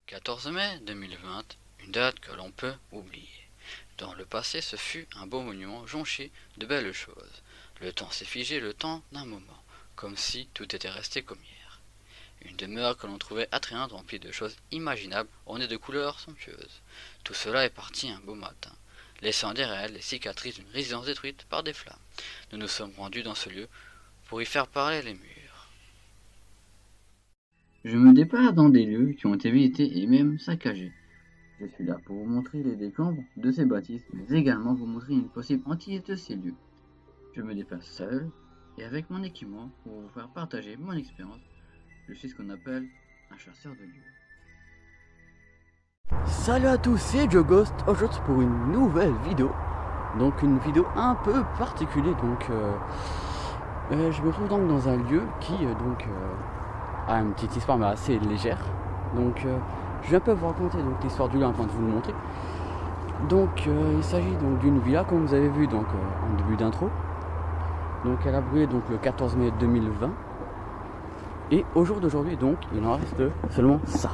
14 mai 2020, une date que l'on peut oublier. Dans le passé, ce fut un beau monument jonché de belles choses. Le temps s'est figé le temps d'un moment, comme si tout était resté comme hier. Une demeure que l'on trouvait attrayante, remplie de choses imaginables, ornée de couleurs somptueuses. Tout cela est parti un beau matin, laissant derrière elle les cicatrices d'une résidence détruite par des flammes. Nous nous sommes rendus dans ce lieu pour y faire parler les murs. Je me déplace dans des lieux qui ont été visités et même saccagés. Je suis là pour vous montrer les décombres de ces bâtisses, mais également vous montrer une possible hantise de ces lieux. Je me déplace seul et avec mon équipement pour vous faire partager mon expérience. Je suis ce qu'on appelle un chasseur de lieux. Salut à tous, c'est Joe Ghost, aujourd'hui pour une nouvelle vidéo. Donc une vidéo un peu particulière, je me trouve donc dans un lieu qui a une petite histoire mais assez légère. Je vais un peu vous raconter l'histoire du lieu afin de vous le montrer. Il s'agit donc d'une villa comme vous avez vu en début d'intro. Donc elle a brûlé le 14 mai 2020. Et au jour d'aujourd'hui il en reste seulement ça.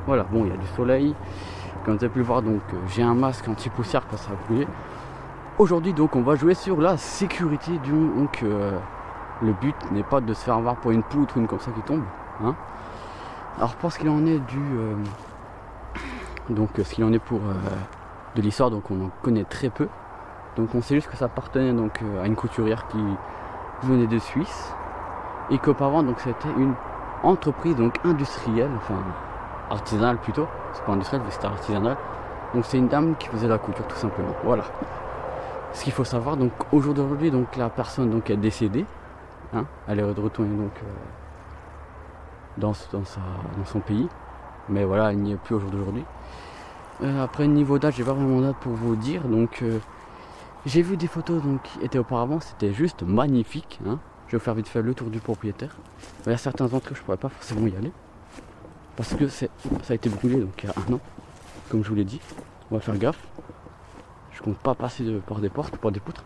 Voilà, bon, il y a du soleil, comme vous avez pu le voir, j'ai un masque anti-poussière parce que ça a brûlé. Aujourd'hui on va jouer sur la sécurité le but n'est pas de se faire avoir pour une poutre ou une comme ça qui tombe, hein. Alors pour ce qu'il en est ce qu'il en est pour de l'histoire, on en connaît très peu. On sait juste que ça appartenait à une couturière qui venait de Suisse et qu'auparavant c'était une entreprise industrielle, enfin artisanal plutôt, c'est pas industriel mais c'était artisanal. C'est une dame qui faisait la couture tout simplement. Voilà. Ce qu'il faut savoir, au jour d'aujourd'hui, la personne est décédée, hein, elle est retournée dans son pays, mais voilà, elle n'y est plus au jour d'aujourd'hui. Après niveau date, j'ai pas vraiment date pour vous dire, j'ai vu des photos qui étaient auparavant, c'était juste magnifique, hein. Je vais vous faire vite fait le tour du propriétaire. Il y a certains endroits que je pourrais pas forcément y aller parce que ça a été brûlé il y a un an, comme je vous l'ai dit. On va faire gaffe. Je compte pas passer par des portes, par des poutres.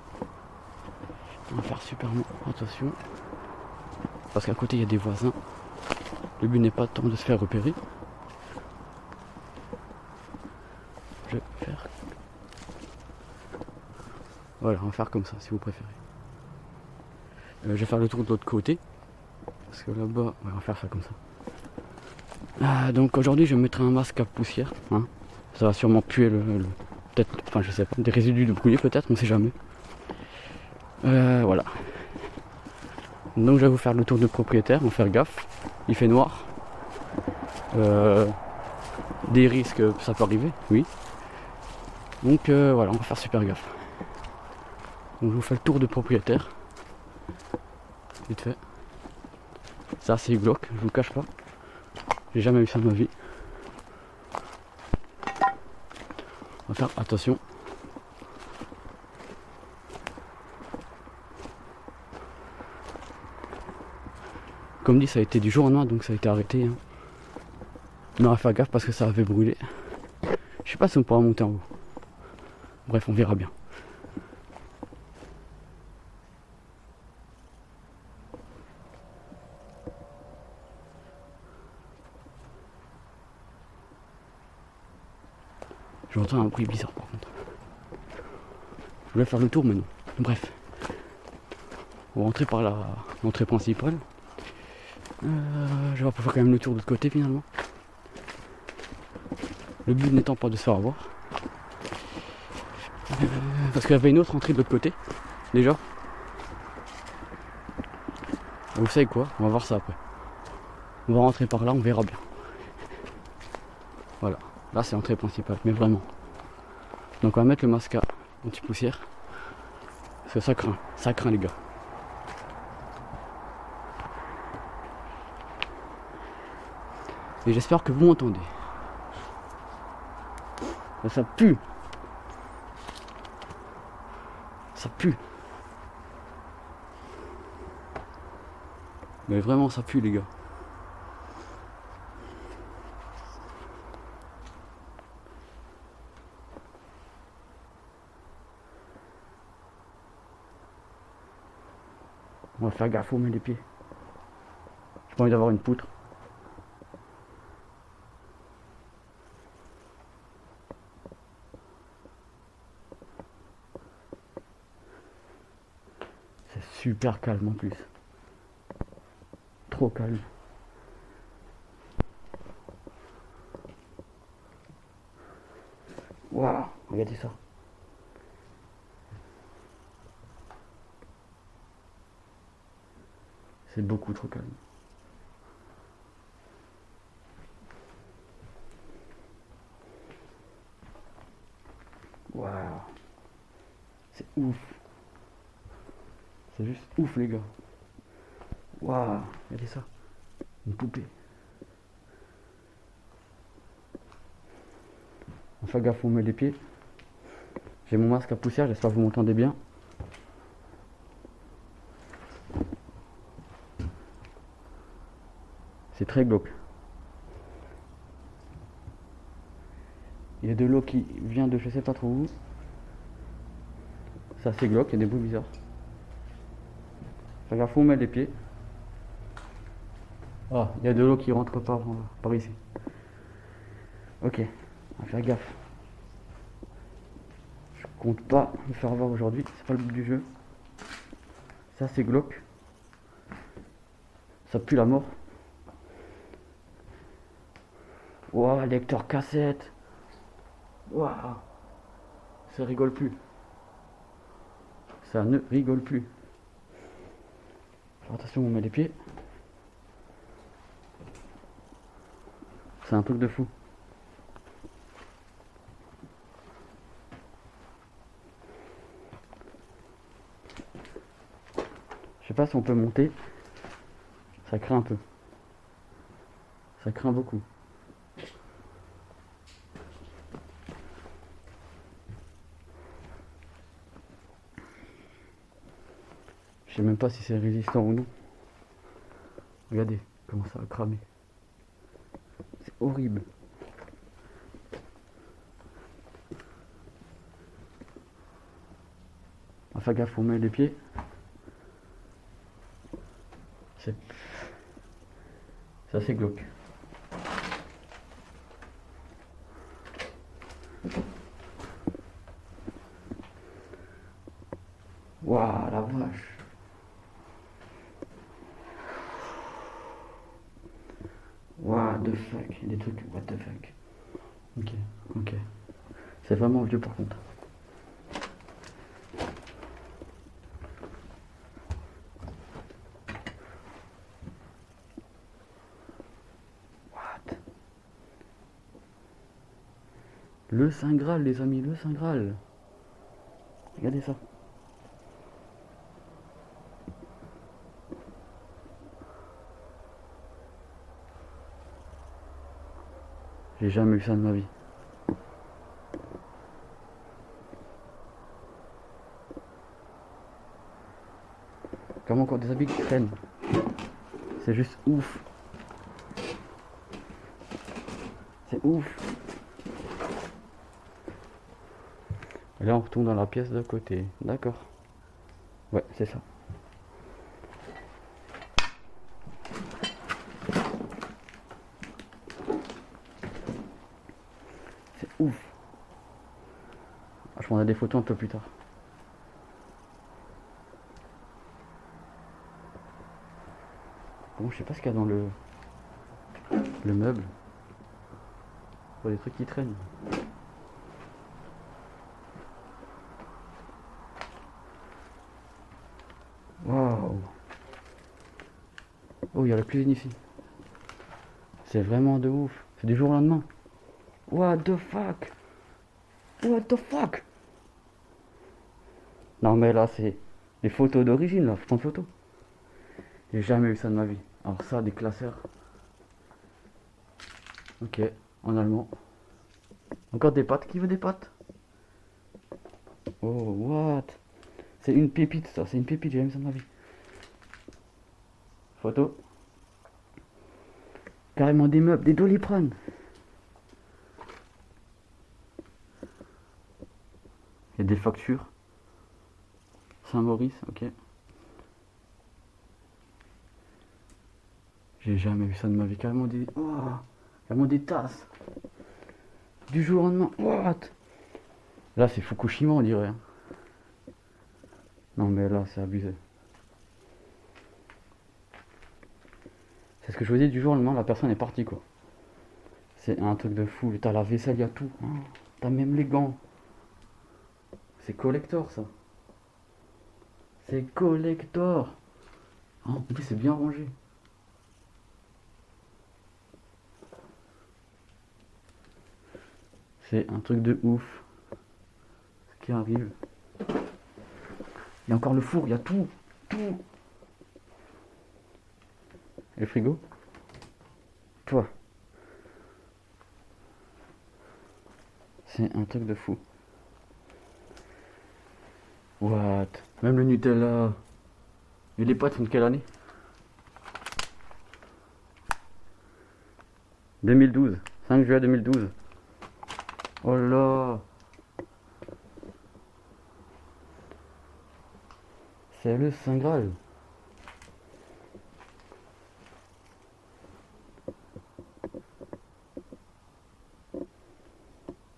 On va faire super attention. Parce qu'à côté il y a des voisins. Le but n'est pas tant de se faire repérer. Je vais faire. Voilà, on va faire comme ça si vous préférez. Je vais faire le tour de l'autre côté. Parce que là-bas, ouais, on va faire ça comme ça. Aujourd'hui je mettrai un masque à poussière, hein. Ça va sûrement puer peut-être, enfin je sais pas, des résidus de brûlé peut-être, on sait jamais. Voilà. Je vais vous faire le tour du propriétaire, on va faire gaffe. Il fait noir. Des risques, ça peut arriver, oui. Voilà, on va faire super gaffe. Je vous fais le tour du propriétaire. Vite fait. C'est assez glauque, je vous cache pas. J'ai jamais vu ça de ma vie. On va faire attention. Comme dit, ça a été du jour au lendemain, ça a été arrêté, hein. Mais on va faire gaffe parce que ça avait brûlé. Je sais pas si on pourra monter en haut. Bref, on verra bien. J'entends un bruit bizarre par contre. Je voulais faire le tour mais non. Bref. On va rentrer par l'entrée principale. Je vais faire quand même le tour de l'autre côté finalement. Le but n'étant pas de se faire avoir. Parce qu'il y avait une autre entrée de l'autre côté. Déjà. Vous savez quoi? On va voir ça après. On va rentrer par là, on verra bien. Voilà. Là c'est l'entrée principale, mais vraiment. On va mettre le masque anti-poussière. Parce que ça craint les gars. Et j'espère que vous m'entendez. Ça pue. Ça pue. Mais vraiment ça pue les gars. On va faire gaffe où on met les pieds. J'ai pas envie d'avoir une poutre. super calme en plus. Trop calme. Waouh, regardez ça. C'est beaucoup trop calme. Waouh. C'est ouf. C'est juste ouf les gars. Waouh, regardez ça. Une poupée. On fait gaffe, on met les pieds. J'ai mon masque à poussière, j'espère que vous m'entendez bien. C'est très glauque. Il y a de l'eau qui vient de je sais pas trop où. C'est assez glauque, il y a des bruits bizarres. Fais gaffe, on met les pieds. Ah, il y a de l'eau qui rentre par ici. Ok, on va faire gaffe. Je compte pas me faire voir aujourd'hui, c'est pas le but du jeu. Ça c'est glauque. Ça pue la mort. Waouh, lecteur cassette. Waouh. Ça rigole plus. Ça ne rigole plus. Alors, attention, on met les pieds. C'est un truc de fou. Je sais pas si on peut monter. Ça craint un peu. Ça craint beaucoup. Je sais même pas si c'est résistant ou non. Regardez comment ça va cramer. C'est horrible. Enfin gaffe, on met les pieds. C'est assez glauque. Waouh, la vache. What the fuck, il y a des trucs, what the fuck. Ok, ok. C'est vraiment vieux par contre. What? Le Saint Graal les amis, le Saint Graal. Regardez ça. J'ai jamais vu ça de ma vie. Comme encore des habits qui traînent. C'est juste ouf. C'est ouf. Et là on retourne dans la pièce de côté. D'accord. Ouais, c'est ça. C'est ouf. Ah, je prendrai des photos un peu plus tard. Bon, je sais pas ce qu'il y a dans le meuble. Il y a des trucs qui traînent. Waouh. Oh, il y a la cuisine ici. C'est vraiment de ouf. C'est du jour au lendemain. What the fuck? What the fuck? Non mais là c'est des photos d'origine là, je prends photo. J'ai jamais vu ça de ma vie. Alors ça, des classeurs. Ok, en allemand. Encore des pâtes, qui veut des pâtes? Oh, what? C'est une pépite ça, c'est une pépite, j'ai jamais vu ça de ma vie. Photo. Carrément des meubles, des Doliprane. Il y a des factures. Saint-Maurice, ok. J'ai jamais vu ça de ma vie. Carrément des. Oh, carrément des tasses. Du jour au lendemain. What? Là c'est Fukushima on dirait. Non mais là c'est abusé. C'est ce que je vous dis, du jour au lendemain, la personne est partie, quoi. C'est un truc de fou. T'as la vaisselle, y a tout. Hein. T'as même les gants. C'est collector, ça. C'est collector. Hein, en plus, c'est bien rangé. C'est un truc de ouf. Ce qui arrive. Il y a encore le four, il y a tout. Tout. Et le frigo. Toi. C'est un truc de fou. What? Même le Nutella. Et les pâtes sont de quelle année? 2012. 5 juillet 2012. Oh là. C'est le Saint Graal.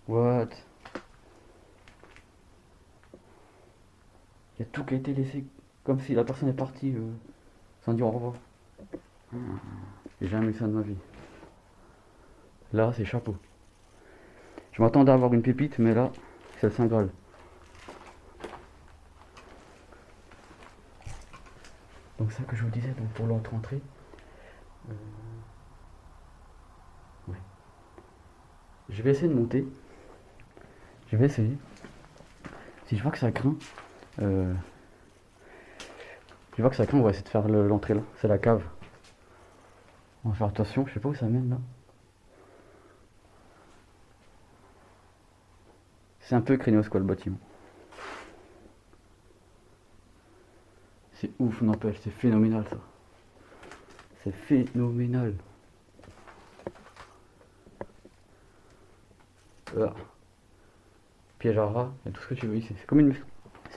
What? Il y a tout qui a été laissé comme si la personne est partie sans dire au revoir. J'ai jamais eu ça de ma vie. Là, c'est chapeau. Je m'attendais à avoir une pépite, mais là, c'est le Saint Graal. Donc ça que je vous disais, donc pour l'entrée, ouais. Je vais essayer de monter. Je vais essayer. Si je vois que ça craint, on va essayer de faire l'entrée là. C'est la cave. On va faire attention, je sais pas où ça mène là. C'est un peu craignos quoi le bâtiment. C'est ouf, n'empêche, c'est phénoménal ça. C'est phénoménal. Piège à rats, et tout ce que tu veux ici. C'est comme une.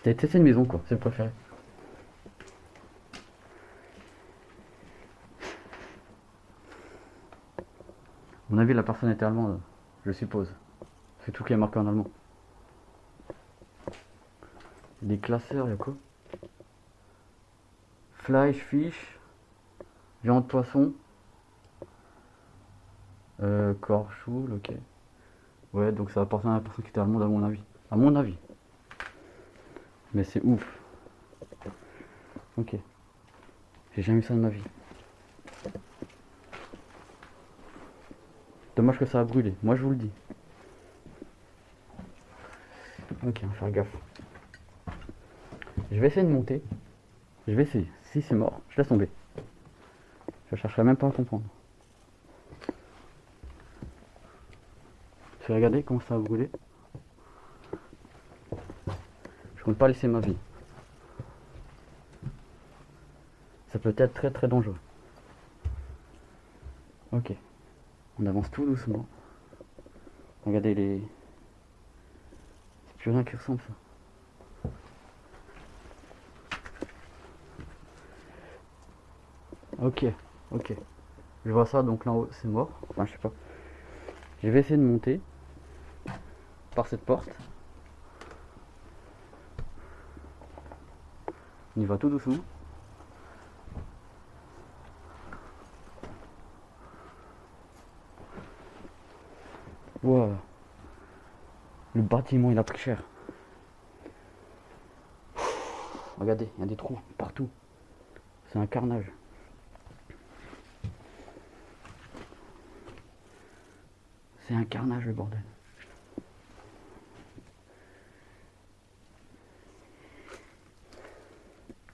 C'est une maison quoi, c'est le préféré. À mon avis, la personne était allemande, je suppose. C'est tout qui est marqué en allemand. Des classeurs, il y a quoi? Fleisch, fish, viande, poisson, corchoule, ok. Ouais, donc ça appartient à la personne qui était allemande à mon avis. À mon avis. Mais c'est ouf. Ok. J'ai jamais vu ça de ma vie. Dommage que ça a brûlé, moi je vous le dis. Ok, on va faire gaffe. Je vais essayer de monter. Je vais essayer. Si c'est mort, je laisse tomber. Je chercherai même pas à comprendre. Je vais regarder comment ça a brûlé. Je compte pas laisser ma vie. Ça peut être très très dangereux. Ok. On avance tout doucement. Regardez les. C'est plus rien qui ressemble ça. Ok, ok. Je vois ça, donc là en haut c'est mort. Enfin je sais pas. Je vais essayer de monter par cette porte. On y va tout doucement. Wow. Le bâtiment il a pris cher. Regardez, il y a des trous partout. C'est un carnage. C'est un carnage le bordel.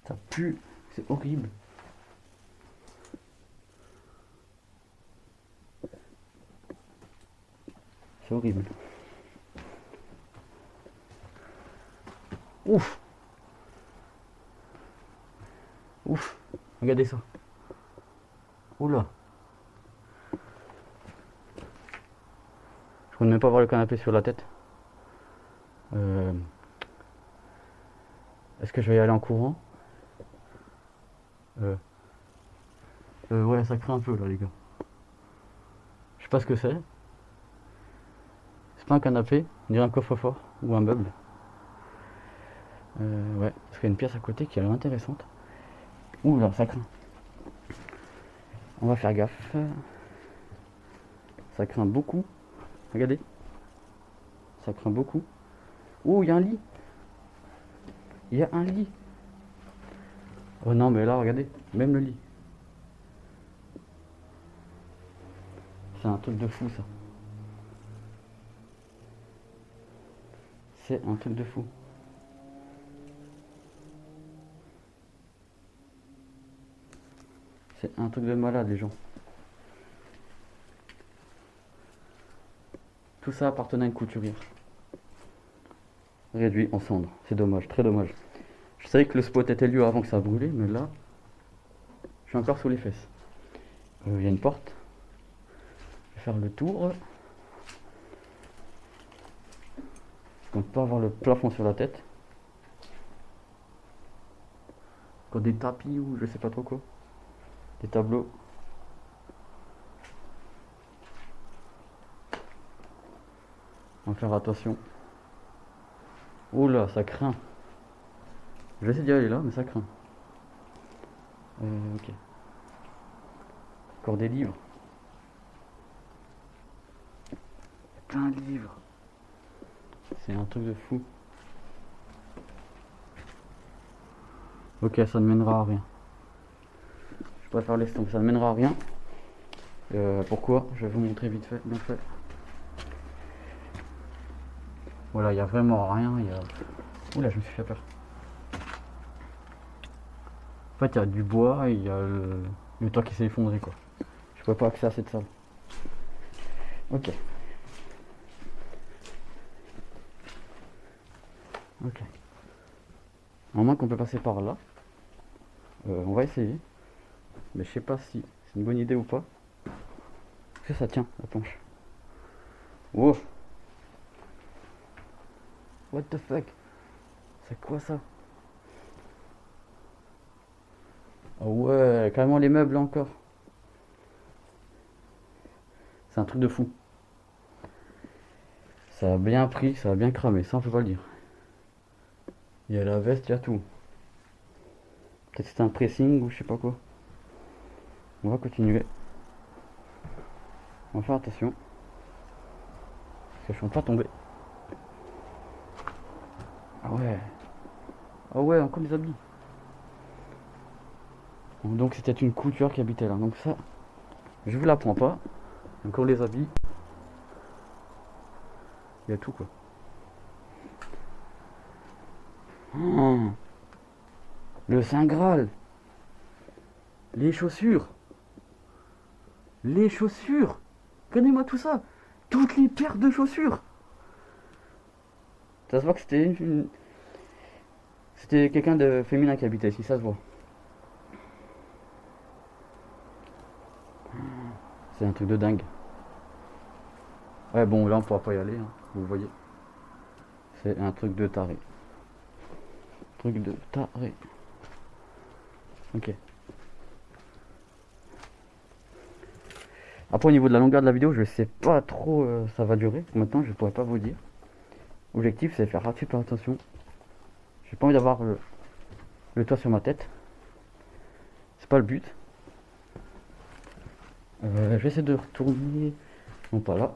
Ça pue, c'est horrible. C'est horrible. Ouf. Ouf. Regardez ça. Oula. Je ne peux même pas voir le canapé sur la tête. Est-ce que je vais y aller en courant? Ouais, ça craint un peu là les gars. Je sais pas ce que c'est. C'est pas un canapé, on dirait un coffre-fort ou un meuble. Ouais, parce qu'il y a une pièce à côté qui a l'air intéressante. Ouh là, ça craint. On va faire gaffe. Ça craint beaucoup. Regardez. Ça craint beaucoup. Oh, il y a un lit. Il y a un lit. Oh non, mais là, regardez. Même le lit. C'est un truc de fou, ça. C'est un truc de fou. C'est un truc de malade, les gens. Tout ça appartenait à une couturière. Réduit en cendres. C'est dommage, très dommage. Je savais que le spot était lieu avant que ça brûlait, mais là, je suis encore sous les fesses. Il y a une porte. Je vais faire le tour. Je compte pas avoir le plafond sur la tête. Encore des tapis ou je sais pas trop quoi. Des tableaux. On va faire attention. Oula, ça craint. Je vais essayer d'y aller là, mais ça craint. Ok. Encore des livres. Plein de livres. C'est un truc de fou. Ok, ça ne mènera à rien. Je préfère laisser tomber, ça ne mènera à rien. Pourquoi? Je vais vous montrer vite fait, bien fait. Voilà, il n'y a vraiment rien. Oula, je me suis fait peur. En fait, il y a du bois et il y a le toit qui s'est effondré, quoi. Je pouvais pas accéder à cette salle. Ok. Ok. À moins qu'on peut passer par là. On va essayer. Mais je sais pas si c'est une bonne idée ou pas. Est-ce que ça tient, la planche? Wow. What the fuck? C'est quoi ça? Oh ouais, carrément les meubles encore. C'est un truc de fou. Ça a bien pris, ça a bien cramé, ça on peut pas le dire. Il y a la veste, il y a tout. Peut-être c'est un pressing ou je sais pas quoi. On va continuer. On va faire attention. Parce que je ne suis pas tombé. Ah ouais. Ah ouais, encore des habits. Donc c'était une couturière qui habitait là. Donc ça, je vous l'apprends pas. Encore les habits. Il y a tout quoi. Oh, le Saint Graal. Les chaussures. Les chaussures. Regardez-moi tout ça. Toutes les paires de chaussures. Ça se voit que c'était quelqu'un de féminin qui habitait ici, ça se voit. C'est un truc de dingue. Ouais bon là on pourra pas y aller, hein, vous le voyez. C'est un truc de taré. Truc de taré. Ok. Après au niveau de la longueur de la vidéo, je sais pas trop ça va durer. Maintenant je pourrais pas vous dire. L'objectif c'est de faire super attention. J'ai pas envie d'avoir le toit sur ma tête. C'est pas le but. Je vais essayer de retourner. Non pas là.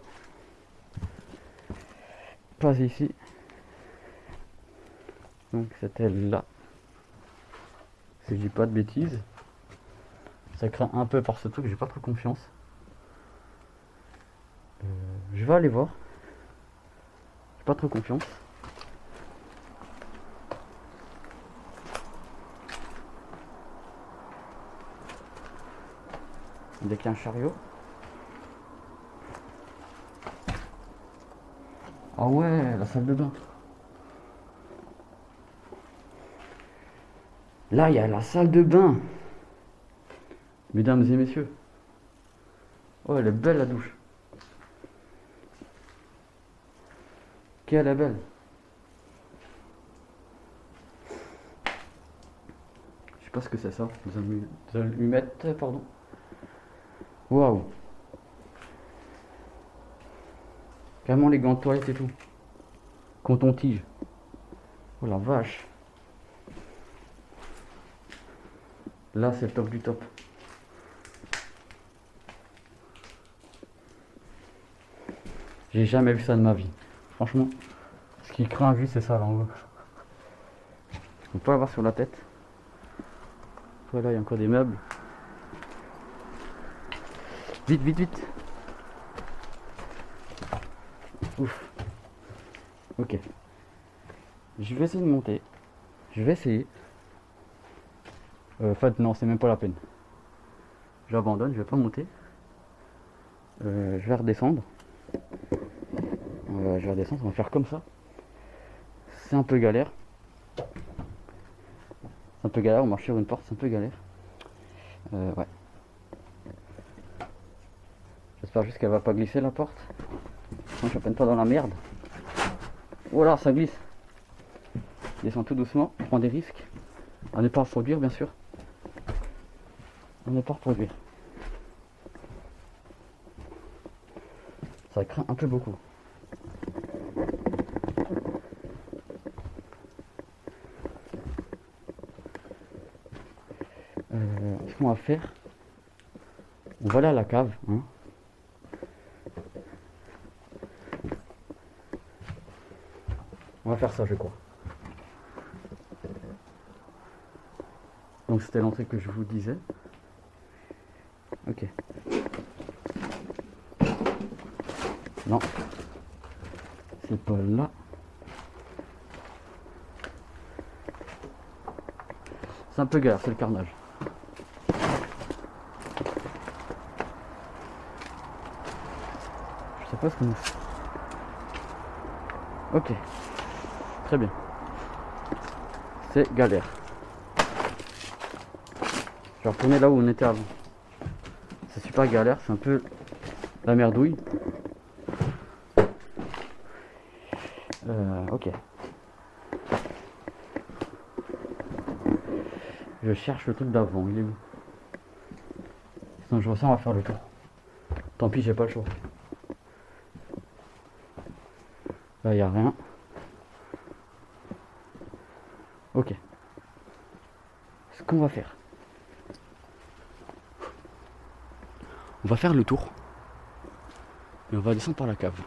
Pas ici. Donc c'était là. Si je dis pas de bêtises. Ça craint un peu par ce truc, j'ai pas trop confiance. Je vais aller voir. J'ai pas trop confiance. Dès qu'il y a un chariot. Ah ouais, la salle de bain. Là, il y a la salle de bain. Mesdames et messieurs. Oh, elle est belle la douche. Qu'elle est belle. Je sais pas ce que c'est ça. Des allumettes, pardon. Waouh. Carrément les gants de toilette et tout. Coton-tige. Oh la vache. Là c'est le top du top. J'ai jamais vu ça de ma vie. Franchement, ce qui craint juste c'est ça là en haut. On peut l'avoir sur la tête. Voilà, il y a encore des meubles. Vite, vite, vite. Ouf. Ok. Je vais essayer de monter. Je vais essayer. En fait, non, c'est même pas la peine. J'abandonne, je vais pas monter. Je vais redescendre. Je vais redescendre, on va faire comme ça. C'est un peu galère. C'est un peu galère, on marche sur une porte, c'est un peu galère. Ouais. J'espère juste qu'elle va pas glisser la porte. Moi je suis à peine pas dans la merde. Oh là, ça glisse. Descends tout doucement, prends des risques. À ne pas reproduire bien sûr. À ne pas reproduire. Ça craint un peu beaucoup. Ce qu'on va faire, on va aller à la cave. Hein. On va faire ça, je crois. Donc c'était l'entrée que je vous disais. Ok. Non. C'est pas là. C'est un peu galère, c'est le carnage. Je sais pas ce qu'on fait. Ok. Très bien. C'est galère. Je vais retourner là où on était avant. C'est super galère, c'est un peu la merdouille. Ok. Je cherche le truc d'avant, il est où? Sinon je vois ça, on va faire le tour. Tant pis, j'ai pas le choix. Là, il n'y a rien. Ok. Ce qu'on va faire. On va faire le tour. Et on va descendre par la cave.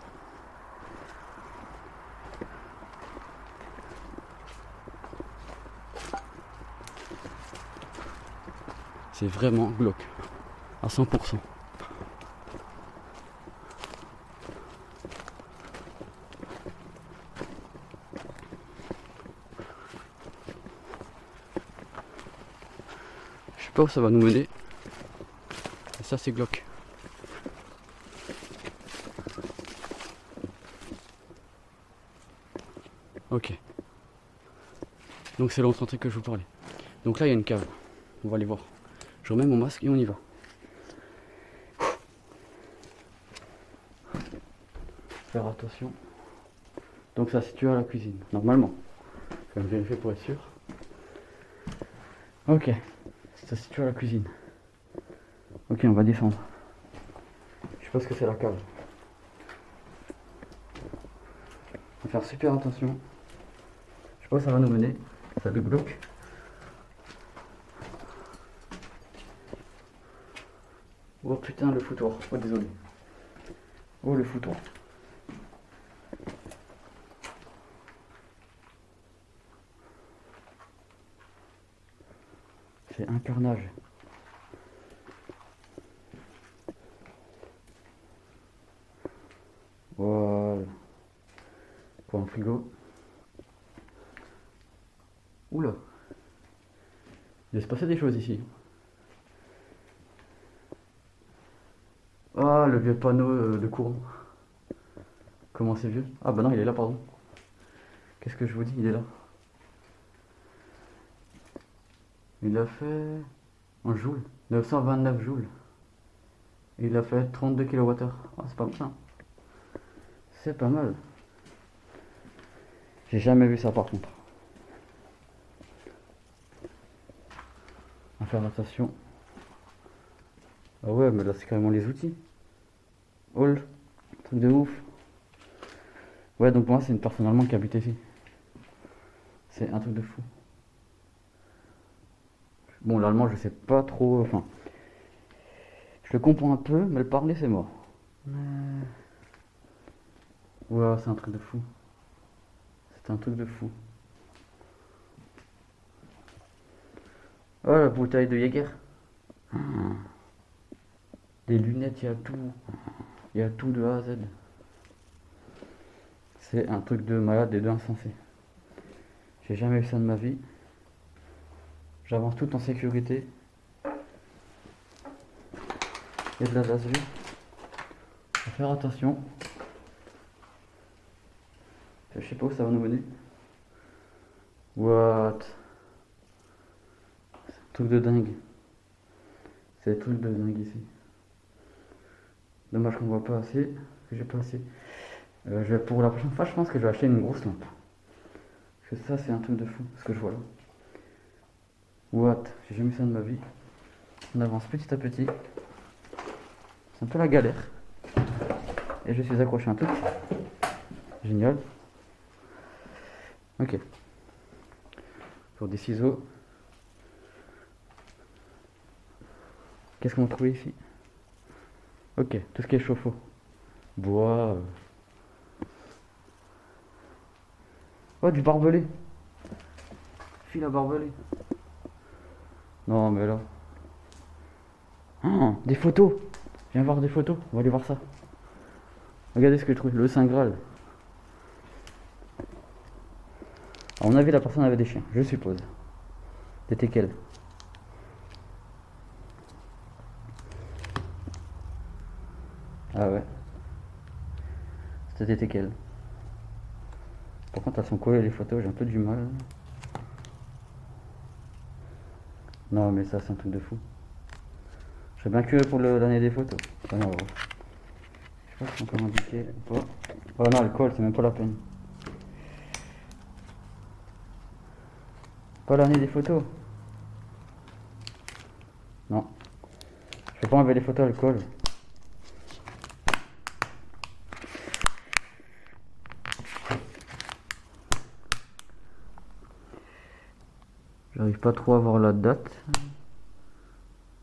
C'est vraiment glauque. À 100%. Je sais pas où ça va nous mener. Et ça c'est glauque. Ok. Donc c'est l'autre entrée que je vous parlais. Donc là il y a une cave. On va aller voir. Je remets mon masque et on y va. Faire attention. Donc ça se situe à la cuisine, normalement. Je vais vérifier pour être sûr. Ok. Ça se situe à la cuisine. Ok, on va descendre. Je pense que c'est la cave. On va faire super attention. Je sais pas où ça va nous mener. Ça le bloque. Oh putain, le foutoir. Oh désolé. Oh le foutoir. C'est un carnage. Voilà. Pour un frigo. Oula. Il va se passer des choses ici. Ah, le vieux panneau de courant. Comment c'est vieux? Ah bah non, il est là, pardon. Qu'est-ce que je vous dis? Il est là. Il a fait en joules, 929 joules. Il a fait 32 kWh. Ah, c'est pas mal. C'est pas mal. J'ai jamais vu ça par contre. À faire attention. Ah ouais, mais là c'est carrément les outils. Hall, truc de ouf. Ouais, donc moi c'est une personne allemande qui habite ici. C'est un truc de fou. Bon, l'allemand je sais pas trop. Enfin, je le comprends un peu, mais le parler c'est mort. Ouah, c'est un truc de fou. C'est un truc de fou. Oh, la bouteille de Jäger. Des lunettes, il y a tout. Il y a tout de A à Z. C'est un truc de malade et d'insensé. J'ai jamais vu ça de ma vie. J'avance tout en sécurité. Il y a de la lasure. Faut faire attention. Je sais pas où ça va nous mener. What? C'est un truc de dingue. C'est un truc de dingue ici. Dommage qu'on voit pas assez. Que j'ai pas assez. Pour la prochaine fois, je pense que je vais acheter une grosse lampe. Parce que ça, c'est un truc de fou, ce que je vois là. What? J'ai jamais vu ça de ma vie. On avance petit à petit. C'est un peu la galère. Et je suis accroché un truc. Génial. Ok. Pour des ciseaux. Qu'est-ce qu'on va trouver ici? Ok, tout ce qui est chauffe-eau. Bois. Oh, du barbelé. Fil à barbelé. Non, mais là. Oh, des photos. Je viens voir des photos. On va aller voir ça. Regardez ce que je trouve. Le Saint Graal. À mon avis, la personne avait des chiens. Je suppose. C'était quel? Ah ouais. C'était quel? Par contre, elles sont collées les photos. J'ai un peu du mal. Non, mais ça, c'est un truc de fou. Je serais bien curieux pour l'année des photos. Enfin, non, je sais pas si c'est encore indiqué ou pas. Oh non, le colle, c'est même pas la peine. Pas l'année des photos. Non. Je vais pas enlever les photos, le colle. J'arrive pas trop à voir la date.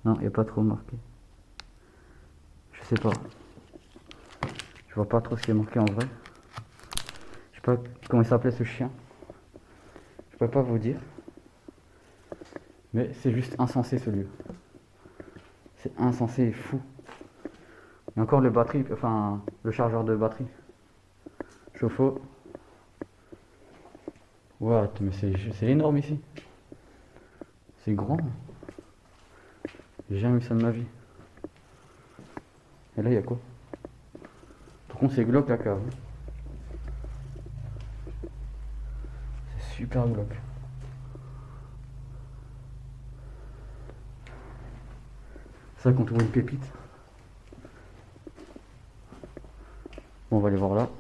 Non, il n'y a pas trop marqué. Je sais pas. Je vois pas trop ce qui est marqué en vrai. Je sais pas comment il s'appelait ce chien. Je peux pas vous dire. Mais c'est juste insensé ce lieu. C'est insensé et fou. Et encore le batterie, enfin le chargeur de batterie. Chauffe-eau. What? Mais c'est énorme ici. C'est grand. J'ai jamais vu ça de ma vie. Et là il y a quoi? Par contre c'est glauque la cave. C'est super glauque. C'est ça qu'on trouve une pépite. Bon, on va aller voir là.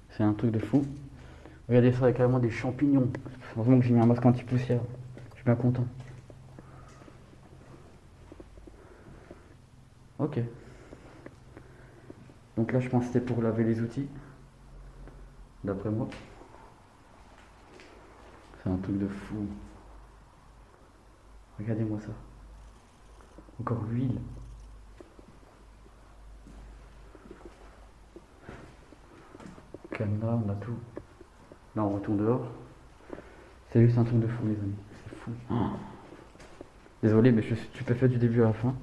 C'est un truc de fou. Regardez ça, il y a carrément des champignons. Heureusement que j'ai mis un masque anti-poussière. Je suis bien content. Ok. Donc là, je pense que c'était pour laver les outils. D'après moi. C'est un truc de fou. Regardez-moi ça. Encore l'huile. Caméra, on a tout. Là, on retourne dehors. C'est juste un truc de fou, les amis. C'est fou. Oh. Désolé, mais je suis stupéfait du début à la fin.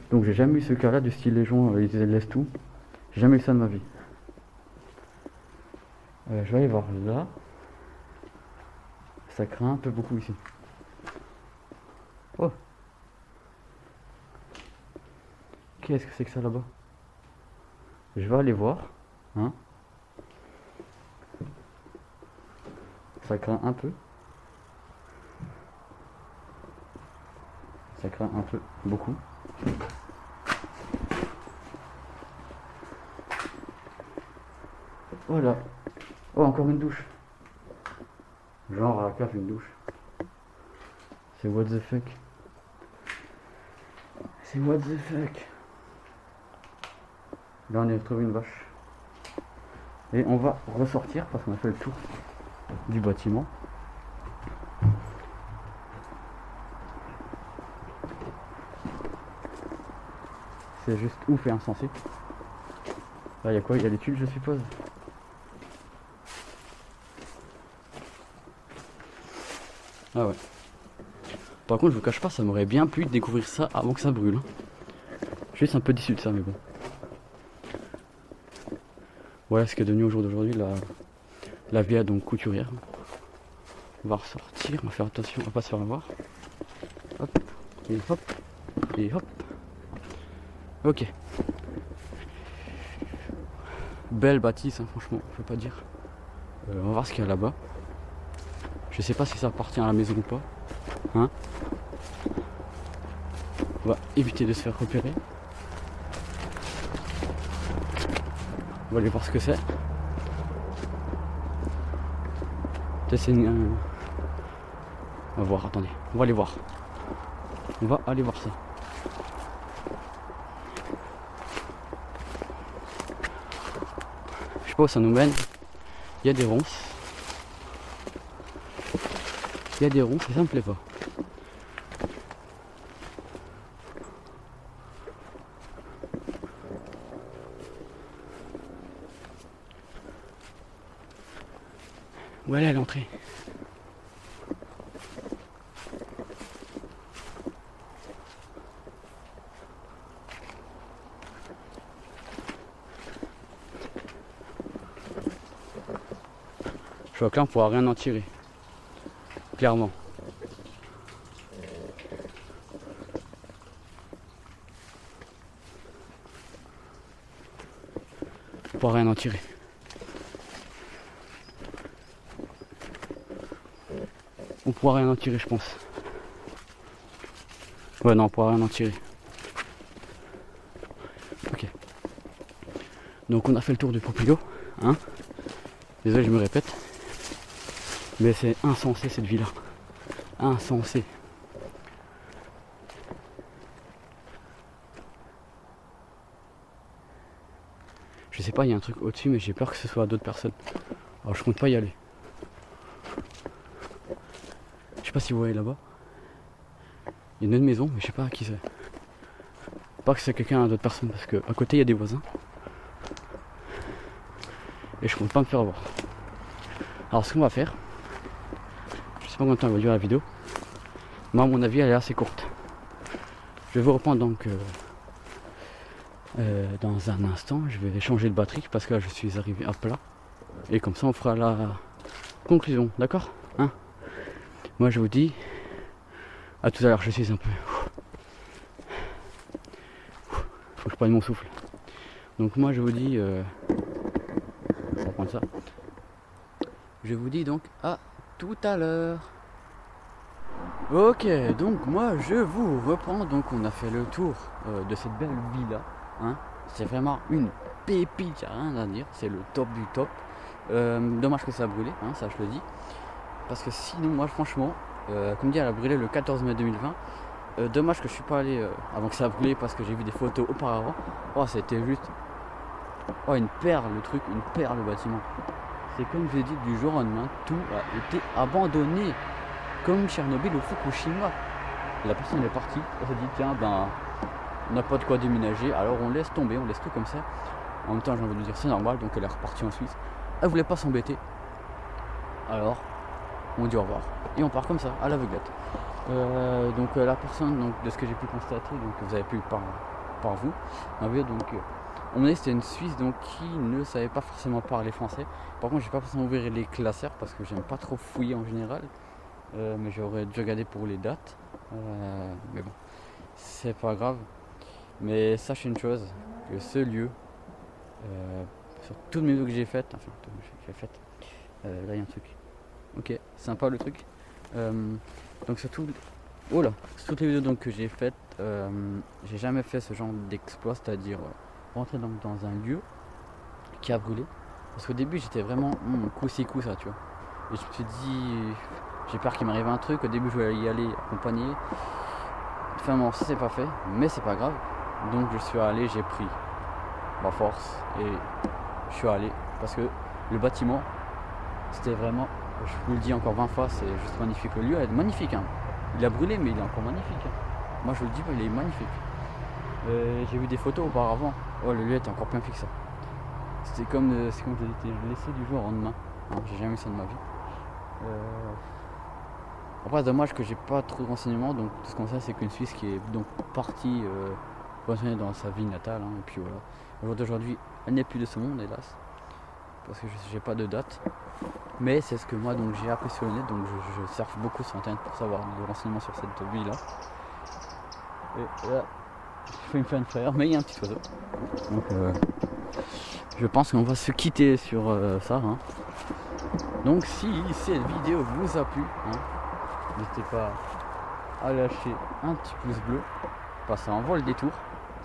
Donc, j'ai jamais eu ce cas-là du style les gens, ils laissent tout. J'ai jamais eu ça de ma vie. Je vais aller voir là. Ça craint un peu beaucoup ici. Oh. Qu'est-ce que c'est que ça là-bas? Je vais aller voir. Hein? Ça craint un peu. Ça craint un peu. Beaucoup. Voilà. Oh, encore une douche. Genre à la cave, une douche. C'est what the fuck. C'est what the fuck. Là, on a trouvé une vache. Et on va ressortir parce qu'on a fait le tour du bâtiment. C'est juste ouf et insensé. Là, il y a quoi? Il y a des tuiles, je suppose. Ah ouais. Par contre, je vous cache pas, ça m'aurait bien plu de découvrir ça avant que ça brûle. Je suis juste un peu déçu de ça, mais bon. Voilà ce qui est devenu au jour d'aujourd'hui la villa donc couturière. On va ressortir, on va faire attention, on va pas se faire avoir. Hop, et hop, et hop. Ok. Belle bâtisse, hein, franchement, je peux pas dire. On va voir ce qu'il y a là-bas. Je sais pas si ça appartient à la maison ou pas. Hein? On va éviter de se faire repérer. On va aller voir ce que c'est. Peut-être c'est une... On va voir, attendez. On va aller voir. On va aller voir ça. Je sais pas où ça nous mène. Il y a des ronces. Il y a des ronces et ça me plaît pas. Où elle est l'entrée? Je vois que là on pourra rien en tirer. Clairement. On pourra rien en tirer. On pourra rien en tirer, je pense. Ouais, non, on pourra rien en tirer. Ok. Donc on a fait le tour du proprio, hein. Désolé, je me répète. Mais c'est insensé cette villa. Insensé. Je sais pas, il y a un truc au-dessus, mais j'ai peur que ce soit d'autres personnes. Alors je compte pas y aller. Je sais pas si vous voyez là-bas. Il y a une autre maison, mais je sais pas à qui c'est. Pas que c'est quelqu'un d'autres personnes, parce que à côté il y a des voisins. Et je compte pas me faire avoir. Alors ce qu'on va faire, je sais pas combien de temps va durer la vidéo. Moi à mon avis elle est assez courte. Je vais vous reprendre donc dans un instant. Je vais changer de batterie parce que là je suis arrivé à plat. Et comme ça on fera la conclusion, d'accord, hein? Moi je vous dis à tout à l'heure. Je suis un peu... Faut que je prenne mon souffle. Donc moi je vous dis... on va prendre ça. Je vous dis donc à tout à l'heure. Ok, donc moi je vous reprends. Donc on a fait le tour de cette belle villa, hein. C'est vraiment une pépite, y a rien à dire. C'est le top du top. Dommage que ça a brûlé, hein, ça je le dis. Parce que sinon moi franchement, comme dit, elle a brûlé le 14 mai 2020. Dommage que je suis pas allé avant que ça a brûlé, parce que j'ai vu des photos auparavant. Oh, c'était juste... Oh, une perle le truc, une perle le bâtiment. C'est comme je l'ai dit, du jour au lendemain, tout a été abandonné. Comme Tchernobyl ou Fukushima. La personne est partie, elle s'est dit tiens ben on n'a pas de quoi déménager, alors on laisse tomber, on laisse tout comme ça. En même temps j'ai envie de dire c'est normal, donc elle est repartie en Suisse. Elle voulait pas s'embêter. Alors on dit au revoir. Et on part comme ça, à l'aveuglette. Donc la personne, donc, de ce que j'ai pu constater, donc vous avez pu par vous, donc on est, c'était une Suisse donc qui ne savait pas forcément parler français. Par contre j'ai pas forcément ouvert les classeurs parce que j'aime pas trop fouiller en général. Mais j'aurais dû regarder pour les dates. Mais bon, c'est pas grave. Mais sachez une chose, que ce lieu, sur toutes mes vidéos que j'ai faites, enfin toutes que j'ai faites, là il y a un truc. Ok, sympa le truc. Donc sur toutes les vidéos donc, que j'ai faites, j'ai jamais fait ce genre d'exploit, c'est-à-dire rentrer donc dans un lieu qui a brûlé. Parce qu'au début j'étais vraiment coup-ci coup ça, tu vois. Et je me suis dit, j'ai peur qu'il m'arrive un truc. Au début je voulais y aller accompagné. Finalement ça s'est pas fait, mais c'est pas grave. Donc je suis allé, j'ai pris ma force et je suis allé, parce que le bâtiment c'était vraiment, je vous le dis encore 20 fois, c'est juste magnifique. Le lieu est magnifique, hein. Il a brûlé mais il est encore magnifique, hein. Moi je vous le dis, il est magnifique. J'ai vu des photos auparavant. Oh, le lieu était encore plus magnifique que ça. c'est comme j'ai été laissé du jour au lendemain. Hein, j'ai jamais eu ça de ma vie. Après, c'est dommage que j'ai pas trop de renseignements, donc tout ce qu'on sait, c'est qu'une Suisse qui est donc partie retourner dans sa ville natale, hein, et puis voilà. Au jour d'aujourd'hui, elle n'est plus de ce monde, hélas, parce que j'ai pas de date. Mais c'est ce que moi donc j'ai appris sur le net, donc je surfe beaucoup sur internet pour savoir des renseignements sur cette ville là. Et là, je fais une fin de frère, mais il y a un petit oiseau. Donc je pense qu'on va se quitter sur ça. Hein. Donc si cette vidéo vous a plu, hein, n'hésitez pas à lâcher un petit pouce bleu, parce que ça envoie le détour.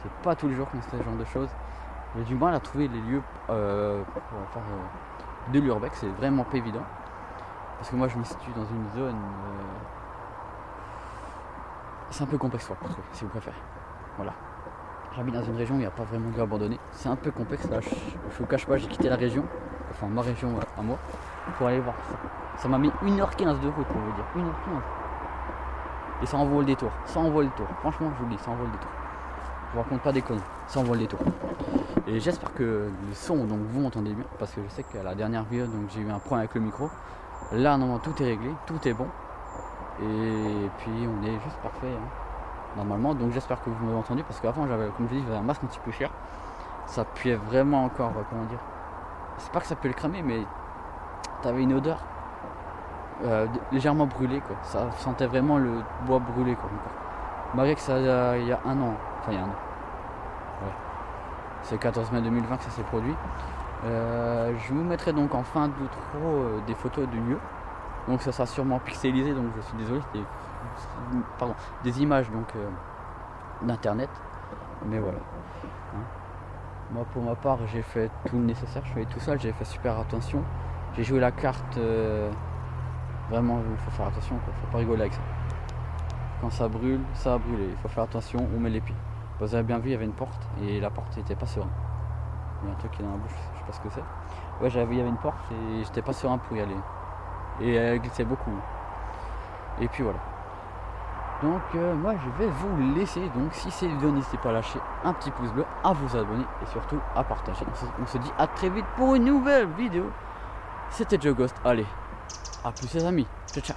C'est pas tous les jours qu'on fait ce genre de choses. J'ai du mal à trouver les lieux pour faire de l'urbex, c'est vraiment pas évident. Parce que moi je me situe dans une zone. C'est un peu complexe pour trouver, si vous préférez. Voilà. J'habite dans une région où il n'y a pas vraiment de lieu abandonné. C'est un peu complexe là, je vous cache pas, j'ai quitté la région, enfin ma région à moi, pour aller voir ça. Ça m'a mis 1h15 de route pour vous dire. 1h15. Et ça envoie le détour. Ça envoie le détour. Franchement je vous le dis, ça envoie le détour. Je vous raconte pas des conneries, ça envoie le détour. Et j'espère que le son, donc vous m'entendez bien, parce que je sais qu'à la dernière vidéo, donc j'ai eu un problème avec le micro. Là, normalement, tout est réglé, tout est bon. Et puis, on est juste parfait, hein, normalement. Donc j'espère que vous m'avez entendu, parce qu'avant, comme je dis, j'avais un masque un petit peu cher. Ça puait vraiment encore, comment dire. C'est pas que ça puait le cramer, mais t'avais une odeur légèrement brûlée, quoi. Ça sentait vraiment le bois brûlé, quoi. Malgré que ça, il y a un an, enfin il y a un an. Ouais. C'est le 14 mai 2020 que ça s'est produit. Je vous mettrai donc en fin d'outro des photos du lieu. Donc ça sera sûrement pixelisé, donc je suis désolé, c'est des images donc d'internet. Mais voilà. Hein. Moi pour ma part j'ai fait tout le nécessaire, je suis allé tout seul, j'ai fait super attention. J'ai joué la carte vraiment il faut faire attention, quoi. Faut pas rigoler avec ça. Quand ça brûle, ça a brûlé, il faut faire attention, on met les pieds. Vous avez bien vu, il y avait une porte et la porte n'était pas serein. Il y a un truc qui est dans la bouche, je sais pas ce que c'est. Ouais, il y avait une porte et j'étais pas serein pour y aller. Et elle glissait beaucoup. Et puis voilà. Donc moi je vais vous laisser. Donc si c'est vidéo, n'hésitez pas à lâcher un petit pouce bleu, à vous abonner et surtout à partager. On se dit à très vite pour une nouvelle vidéo. C'était Joe Ghost. Allez, à plus les amis. Ciao ciao.